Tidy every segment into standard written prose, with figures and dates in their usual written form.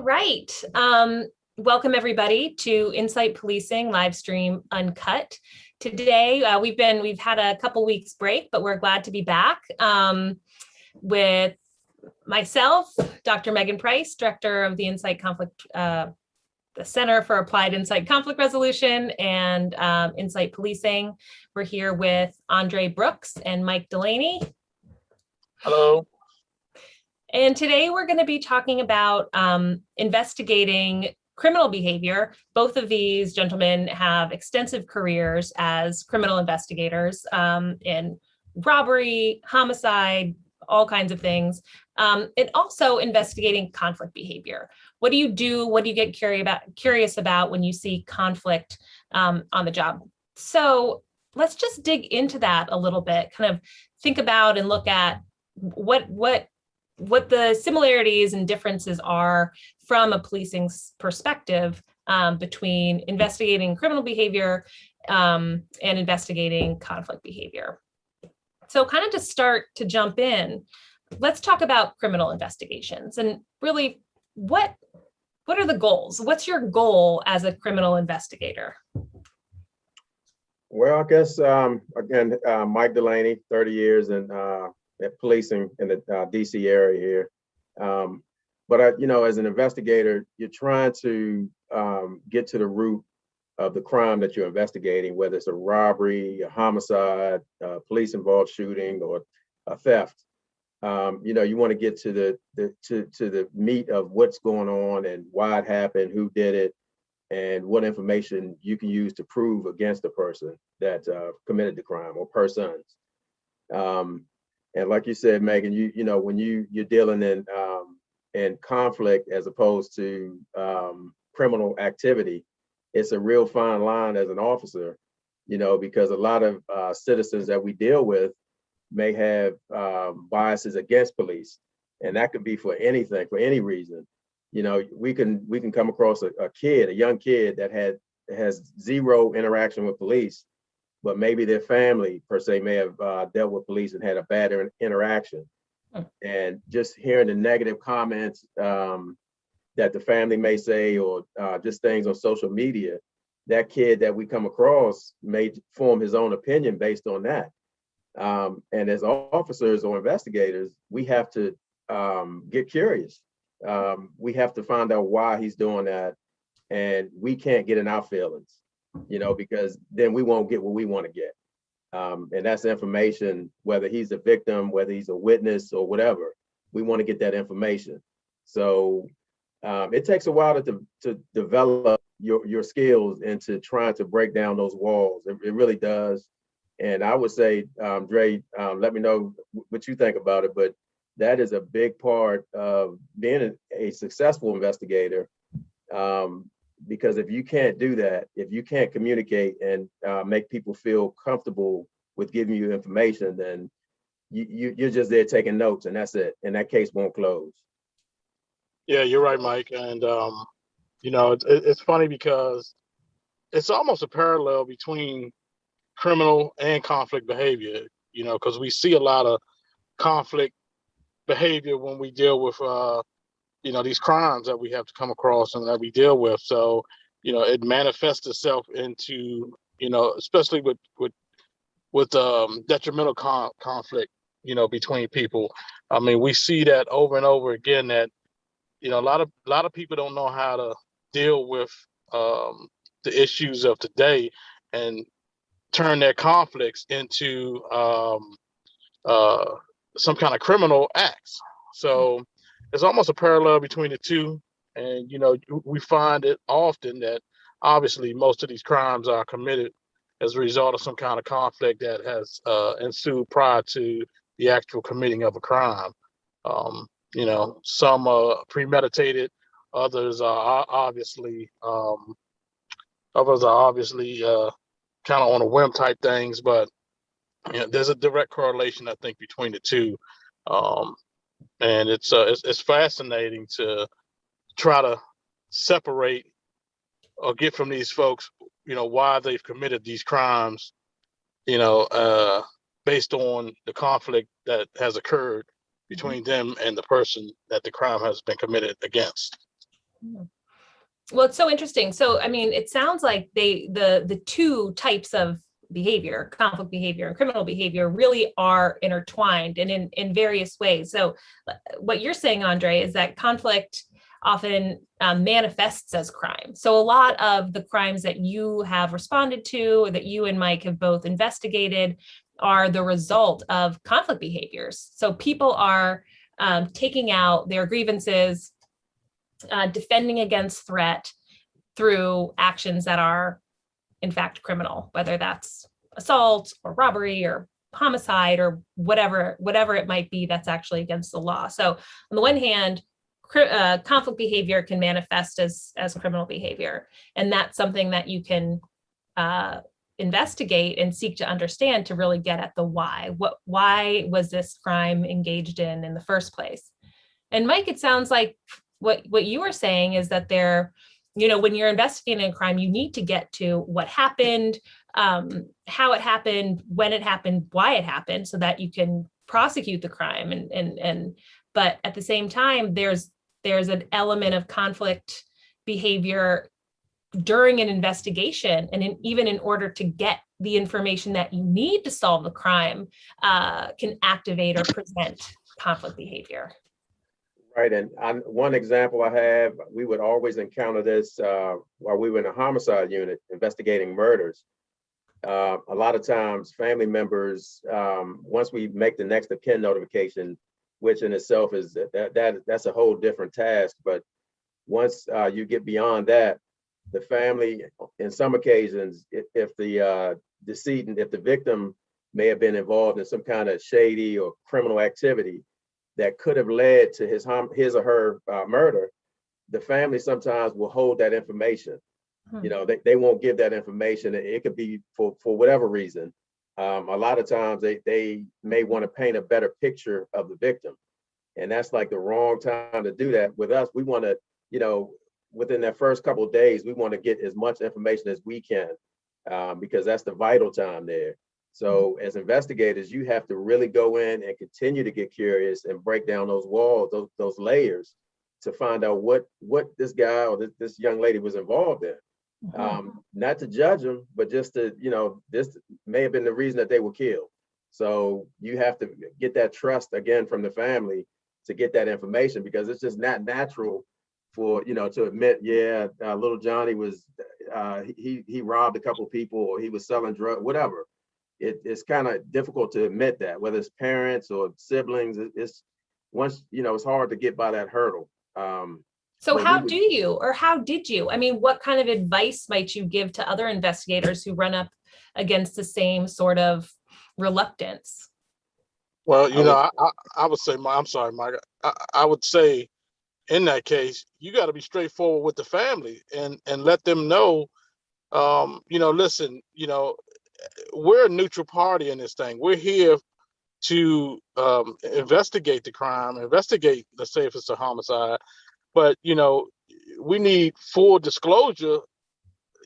right. Welcome everybody to Insight Policing Livestream Uncut. Today, we've had a couple weeks break, but we're glad to be back with myself, Dr. Megan Price, Director of the Insight Conflict, the Center for Applied Insight Conflict Resolution and Insight Policing. We're here with Andre Brooks and Mike Delaney. Hello. And today we're going to be talking about investigating criminal behavior. Both of these gentlemen have extensive careers as criminal investigators in robbery, homicide, all kinds of things, and also investigating conflict behavior. What do you do? What do you get curious about when you see conflict on the job? So let's just dig into that a little bit, kind of think about and look at what the similarities and differences are from a policing perspective between investigating criminal behavior and investigating conflict behavior. So kind of to jump in, let's talk about criminal investigations and really what are the goals? What's your goal as a criminal investigator? Well, I guess, again, Mike Delaney, 30 years in policing in the DC area here. But as an investigator, you're trying to get to the root of the crime that you're investigating, whether it's a robbery, a homicide, police-involved shooting, or a theft. You want to get to the meat of what's going on and why it happened, who did it, and what information you can use to prove against the person that committed the crime or persons. And like you said, Megan, when you're dealing in conflict as opposed to criminal activity, it's a real fine line as an officer, because a lot of citizens that we deal with may have biases against police, and that could be for anything, for any reason. We can come across a young kid that has zero interaction with police, but maybe their family per se may have dealt with police and had a bad interaction. And just hearing the negative comments that the family may say, or just things on social media, that kid that we come across may form his own opinion based on that. And as officers or investigators, we have to get curious. We have to find out why he's doing that, and we can't get in our feelings, because then we won't get what we want to get. And that's information, whether he's a victim, whether he's a witness or whatever, we want to get that information. So it takes a while to develop your skills into trying to break down those walls. It really does. And I would say, Dre, let me know what you think about it, but that is a big part of being a successful investigator. Because if you can't do that, if you can't communicate and make people feel comfortable with giving you information, then you're just there taking notes, and that's it. And that case won't close. Yeah, you're right, Mike. And, it's funny because it's almost a parallel between criminal and conflict behavior, because we see a lot of conflict behavior when we deal with these crimes that we have to come across and that we deal with. So, it manifests itself into, especially with detrimental conflict, between people. I mean, we see that over and over again that, a lot of people don't know how to deal with the issues of today and turn their conflicts into some kind of criminal acts. So there's almost a parallel between the two. And, we find it often that obviously most of these crimes are committed as a result of some kind of conflict that has ensued prior to the actual committing of a crime. Some are premeditated, others are obviously kind of on a whim type things, but there's a direct correlation, I think, between the two. And it's fascinating to try to separate or get from these folks, why they've committed these crimes, based on the conflict that has occurred between them and the person that the crime has been committed against. Well, it's so interesting. So, I mean, it sounds like the two types of behavior, conflict behavior and criminal behavior, really are intertwined and in various ways. So, what you're saying, Andre, is that conflict often manifests as crime. So, a lot of the crimes that you have responded to, or that you and Mike have both investigated, are the result of conflict behaviors. So, people are taking out their grievances, defending against threat through actions that are in fact criminal, whether that's assault or robbery or homicide or whatever it might be that's actually against the law. So on the one hand, conflict behavior can manifest as criminal behavior, and that's something that you can investigate and seek to understand to really get at the why. Why was this crime engaged in the first place? And Mike, it sounds like what you were saying is that when you're investigating a crime, you need to get to what happened, how it happened, when it happened, why it happened, so that you can prosecute the crime. But at the same time, there's an element of conflict behavior during an investigation, and even in order to get the information that you need to solve the crime, can activate or present conflict behavior. Right, and one example I have, we would always encounter this while we were in a homicide unit investigating murders. A lot of times, family members, once we make the next of kin notification, which in itself is that's a whole different task. But once you get beyond that, the family, in some occasions, if the decedent, if the victim may have been involved in some kind of shady or criminal activity that could have led to his or her murder, the family sometimes will hold that information. They won't give that information. It could be for whatever reason. A lot of times they may want to paint a better picture of the victim. And that's like the wrong time to do that. With us, we want to, within that first couple of days, we want to get as much information as we can, because that's the vital time there. So as investigators, you have to really go in and continue to get curious and break down those walls, those layers, to find out what this guy or this young lady was involved in. Not to judge them, but just to, this may have been the reason that they were killed. So you have to get that trust again from the family to get that information, because it's just not natural for, to admit, little Johnny was, he robbed a couple of people, or he was selling drugs, whatever. It's kind of difficult to admit that, whether it's parents or siblings. It's once, it's hard to get by that hurdle. So how did you? I mean, what kind of advice might you give to other investigators who run up against the same sort of reluctance? Well, I would say, I'm sorry, Mike. I would say, in that case, you got to be straightforward with the family and let them know, listen, we're a neutral party in this thing. We're here to investigate the crime, investigate, let's say if it's a homicide, but we need full disclosure,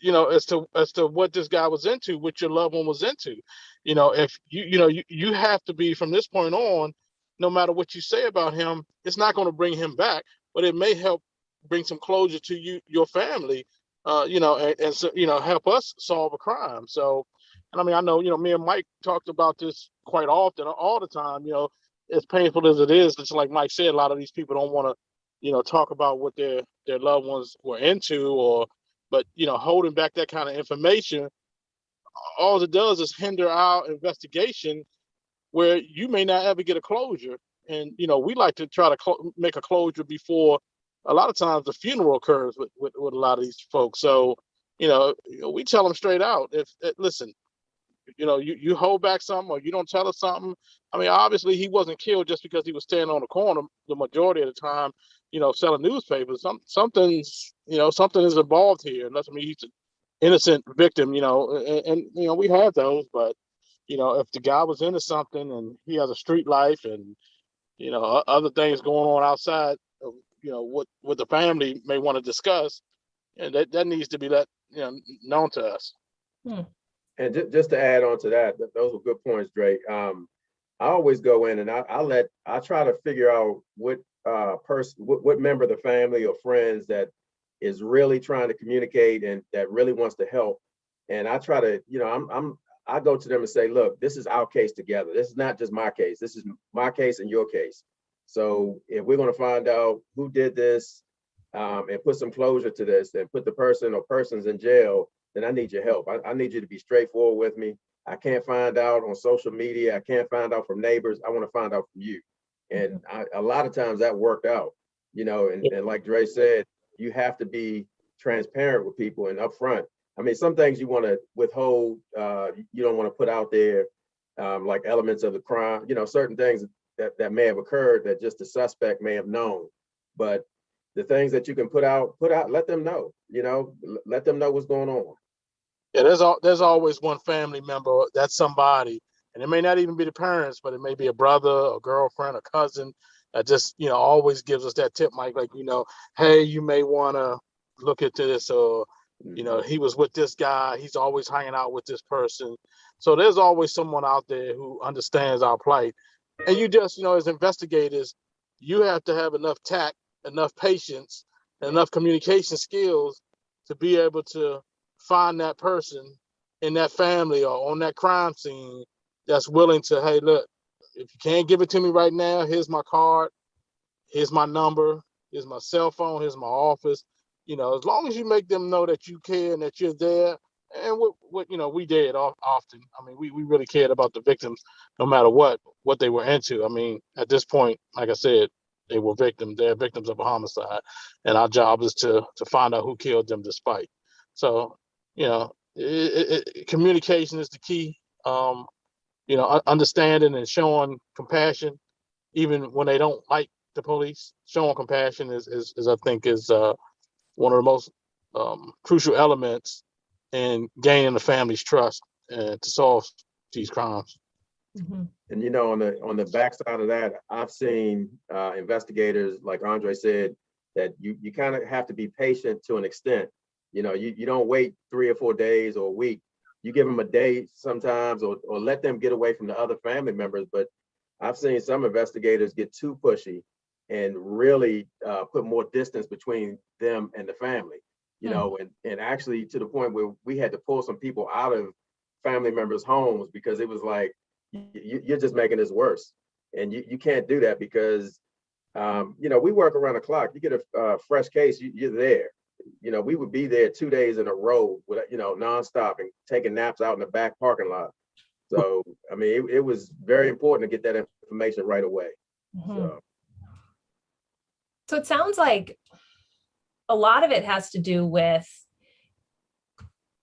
as to what this guy was into, what your loved one was into. If you have to be, from this point on, no matter what you say about him, it's not going to bring him back, but it may help bring some closure to your family, and so, help us solve a crime. So, and I mean, I know, me and Mike talked about this quite often, all the time. As painful as it is, it's like Mike said, a lot of these people don't want to, talk about what their loved ones were into, but holding back that kind of information, all it does is hinder our investigation, where you may not ever get a closure. And we like to try to make a closure before, a lot of times, the funeral occurs with a lot of these folks. So we tell them straight out, listen, you hold back something, or you don't tell us something. I mean, obviously he wasn't killed just because he was standing on the corner the majority of the time, selling newspapers. Something is involved here. Unless, I mean, he's an innocent victim, and we have those. But if the guy was into something and he has a street life and other things going on outside of what the family may want to discuss, and that needs to be known to us. And just to add on to that, those were good points, Drake. I always go in and I try to figure out what member of the family or friends that is really trying to communicate and that really wants to help. And I try to, I go to them and say, look, this is our case together. This is not just my case. This is my case and your case. So if we're going to find out who did this, and put some closure to this and put the person or persons in jail, then I need your help. I need you to be straightforward with me. I can't find out on social media. I can't find out from neighbors. I want to find out from you. And a lot of times that worked out, and like Dre said, you have to be transparent with people and upfront. I mean, some things you want to withhold, you don't want to put out there, like elements of the crime, certain things that may have occurred that just the suspect may have known. But the things that you can put out, let them know, let them know what's going on. Yeah, there's always one family member, that's somebody, and it may not even be the parents, but it may be a brother, a girlfriend, a cousin that just, always gives us that tip, Mike, like, hey, you may want to look into this, or, he was with this guy, he's always hanging out with this person. So there's always someone out there who understands our plight. And you just, as investigators, you have to have enough tact, enough patience, and enough communication skills to be able to find that person in that family or on that crime scene that's willing to, hey, look, if you can't give it to me right now, here's my card, here's my number, here's my cell phone, here's my office. As long as you make them know that you care and that you're there, and what we did often. I mean, we really cared about the victims, no matter what they were into. I mean, at this point, like I said, they were victims. They're victims of a homicide, and our job is to find out who killed them, despite. So, communication is the key. Understanding and showing compassion, even when they don't like the police. Showing compassion is I think is one of the most crucial elements in gaining the family's trust to solve these crimes. Mm-hmm. And on the backside of that, I've seen investigators, like Andre said, that you kind of have to be patient to an extent. You don't wait 3 or 4 days or a week. You give them a day sometimes, or let them get away from the other family members. But I've seen some investigators get too pushy and really put more distance between them and the family, and actually to the point where we had to pull some people out of family members' homes because it was like, you're just making this worse. And you can't do that because, we work around the clock. You get a fresh case, you're there. We would be there 2 days in a row with, nonstop and taking naps out in the back parking lot. So, I mean, it was very important to get that information right away. Mm-hmm. So it sounds like a lot of it has to do with,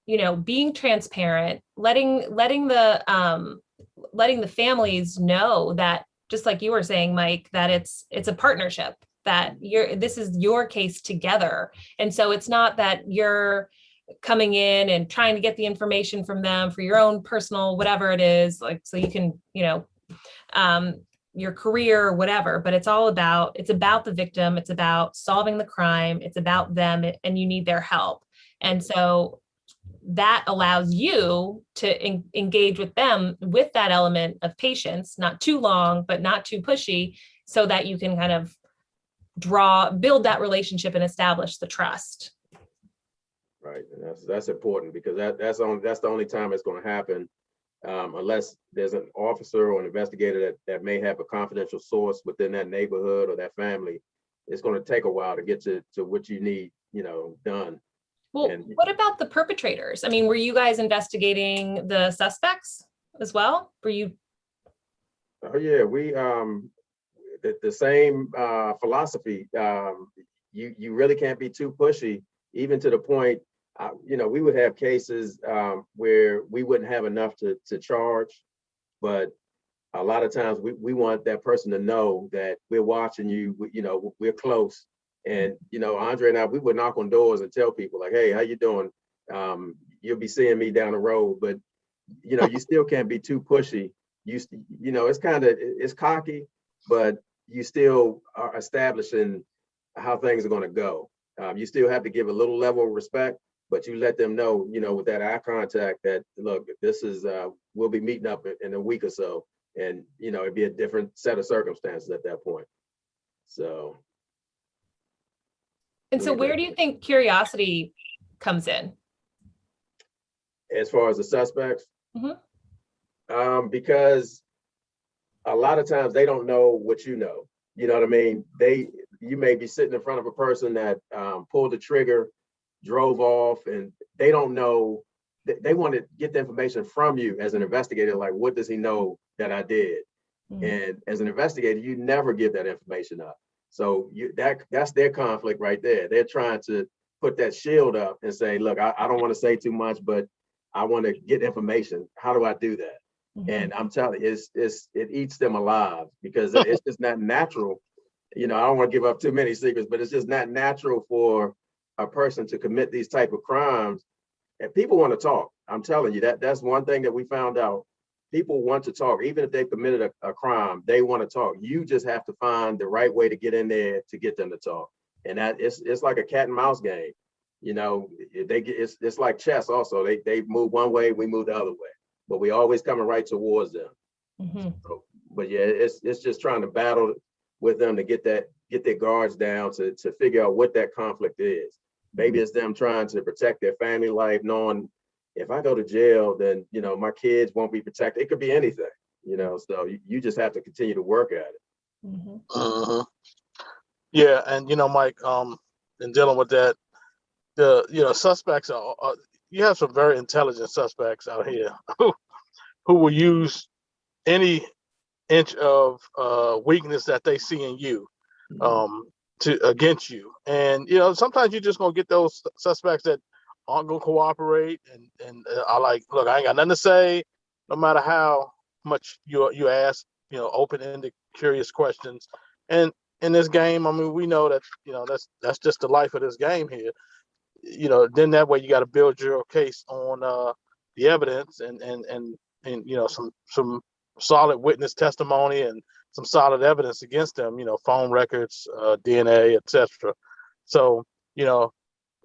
being transparent, letting the families know that, just like you were saying, Mike, that it's a partnership, that this is your case together. And so it's not that you're coming in and trying to get the information from them for your own personal, whatever it is, like, so you can, your career or whatever, but it's about the victim. It's about solving the crime. It's about them, and you need their help. And so that allows you to engage with them with that element of patience, not too long, but not too pushy, so that you can kind of build that relationship and establish the trust. Right. And that's important, because that's the only time it's going to happen, unless there's an officer or an investigator that may have a confidential source within that neighborhood or that family. It's going to take a while to get to what you need, done. Well, what about the perpetrators? I mean, were you guys investigating the suspects as well? Were you? Oh yeah, we the same philosophy. You really can't be too pushy, even to the point. We would have cases where we wouldn't have enough to charge, but a lot of times we want that person to know that we're watching you. We're close. And, Andre and I, we would knock on doors and tell people like, hey, how you doing? You'll be seeing me down the road, but, you still can't be too pushy. It's cocky, but you still are establishing how things are going to go. You still have to give a little level of respect, but you let them know, with that eye contact that, look, this is, we'll be meeting up in a week or so. And, it'd be a different set of circumstances at that point. So. And so where do you think curiosity comes in? As far as the suspects? Mm-hmm. Because a lot of times they don't know what you know. You know what I mean? You may be sitting in front of a person that pulled the trigger, drove off, and they don't know. They want to get the information from you as an investigator. Like, what does he know that I did? Mm-hmm. And as an investigator, you never give that information up. So that's their conflict right there. They're trying to put that shield up and say, look, I don't want to say too much, but I want to get information. How do I do that? Mm-hmm. And I'm telling you, it eats them alive because it's just not natural. You know, I don't want to give up too many secrets, but it's just not natural for a person to commit these type of crimes. And people want to talk. I'm telling you, that's one thing that we found out. People want to talk. Even if they've committed a crime, they want to talk. You just have to find the right way to get in there to get them to talk. And that it's like a cat and mouse game. You know, it's like chess also. They move one way, we move the other way, but we always coming right towards them. Mm-hmm. So, but yeah, it's just trying to battle with them to get their guards down to figure out what that conflict is. Maybe it's them trying to protect their family life, knowing if I go to jail, then, you know, my kids won't be protected. It could be anything, you know, so you just have to continue to work at it. Mm-hmm. Uh-huh. Yeah. And, you know, Mike, in dealing with that, suspects you have some very intelligent suspects out here who will use any inch of weakness that they see in you to against you. And, you know, sometimes you're just going to get those suspects that aren't going to cooperate and are like, look, I ain't got nothing to say, no matter how much you ask, you know, open-ended, curious questions. And in this game, I mean, we know that, you know, that's just the life of this game here. You know, then that way you got to build your case on the evidence and you know, some solid witness testimony and some solid evidence against them, you know, phone records, DNA, etc. So, you know,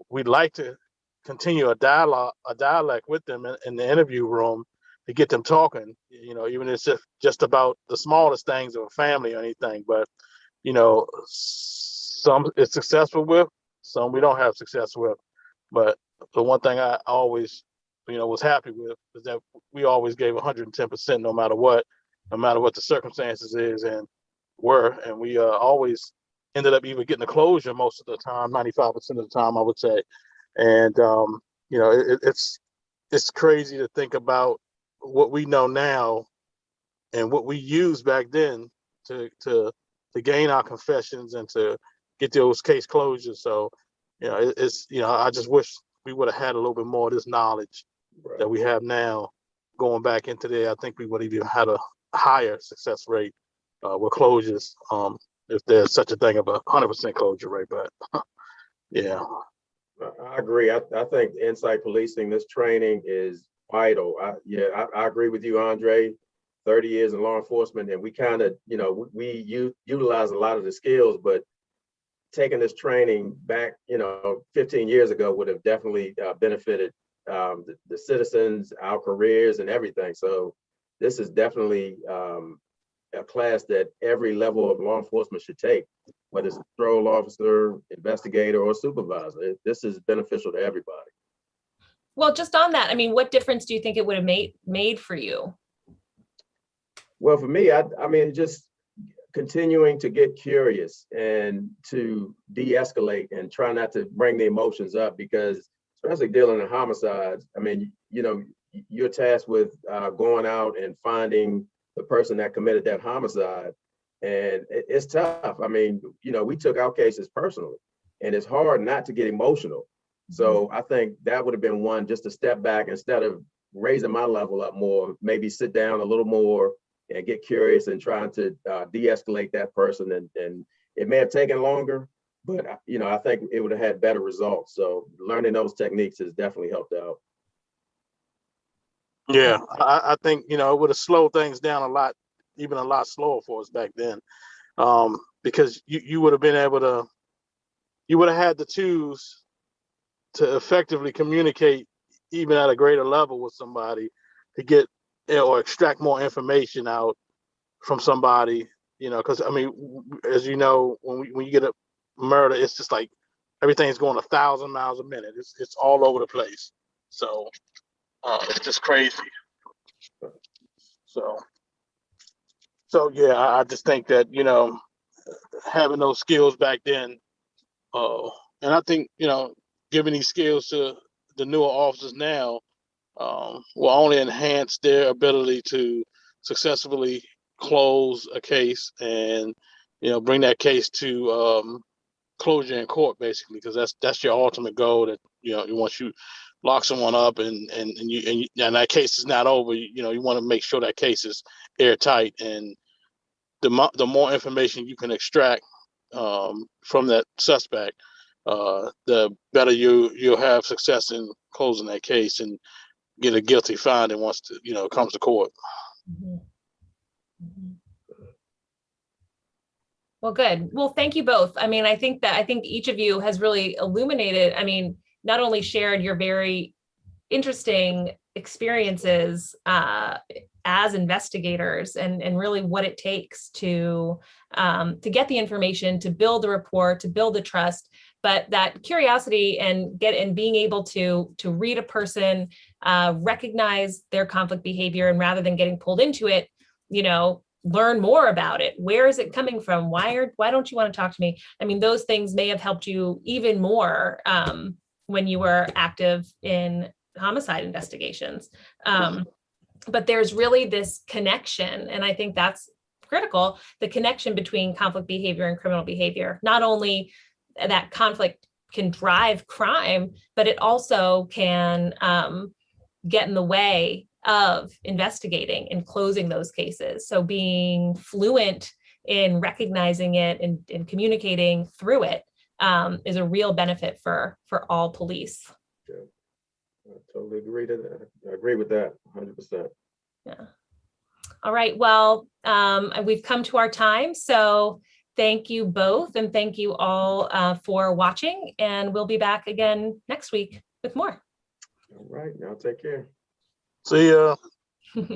we'd like to continue a dialogue with them in the interview room to get them talking, you know, even if it's just about the smallest things of a family or anything. But, you know, some it's successful with, some we don't have success with. But the one thing I always, you know, was happy with is that we always gave 110% no matter what the circumstances is and were. And we always ended up even getting a closure most of the time, 95% of the time, I would say. And, you know, it's crazy to think about what we know now and what we used back then to gain our confessions and to get those case closures. So, you know, it's, you know, I just wish we would have had a little bit more of this knowledge that we have now going back into there. I think we would have even had a higher success rate with closures, if there's such a thing of 100% closure rate. But yeah. I agree. I think insight policing, this training is vital. I agree with you, Andre. 30 years in law enforcement, and we kind of, you know, we utilize a lot of the skills, but taking this training back, you know, 15 years ago would have definitely benefited the citizens, our careers, and everything. So this is definitely a class that every level of law enforcement should take, whether it's a patrol officer, investigator, or supervisor. This is beneficial to everybody. Well, just on that, I mean, what difference do you think it would have made for you? Well, for me, I mean, just continuing to get curious and to de-escalate and try not to bring the emotions up, because especially dealing in homicides, I mean, you know, you're tasked with going out and finding the person that committed that homicide. And it's tough. I mean, you know, we took our cases personally, and it's hard not to get emotional. So I think that would have been one, just to step back instead of raising my level up more, maybe sit down a little more and get curious and trying to de-escalate that person. And it may have taken longer, but, you know, I think it would have had better results. So learning those techniques has definitely helped out. Yeah, I think, you know, it would have slowed things down a lot slower for us back then, because you would have been able to, you would have had to choose to effectively communicate even at a greater level with somebody to get or extract more information out from somebody, you know, because I mean, as you know, when you get a murder, it's just like everything's going 1,000 miles a minute. It's all over the place. So it's just crazy. So yeah, I just think that, you know, having those skills back then, and I think, you know, giving these skills to the newer officers now will only enhance their ability to successfully close a case and, you know, bring that case to closure in court, basically, because that's your ultimate goal. That, you know, once you lock someone up and that case is not over, you know, you want to make sure that case is airtight, and the more information you can extract from that suspect, the better you'll have success in closing that case and get a guilty finding once it comes to court. Mhm. Mhm. Well, good. Well, thank you both. I mean, I think each of you has really illuminated, I mean, not only shared your very interesting experiences as investigators and really what it takes to get the information, to build the rapport, to build the trust, but that curiosity and being able to read a person, recognize their conflict behavior, and rather than getting pulled into it, you know, learn more about it. Where is it coming from? Why don't you want to talk to me? I mean, those things may have helped you even more when you were active in homicide investigations. But there's really this connection, and I think that's critical, the connection between conflict behavior and criminal behavior. Not only that conflict can drive crime, but it also can get in the way of investigating and closing those cases. So being fluent in recognizing it and communicating through it is a real benefit for all police. Yeah, I totally agree to that. I agree with that 100%. Yeah. All right. Well, we've come to our time. So thank you both. And thank you all for watching. And we'll be back again next week with more. All right. Now take care. See ya.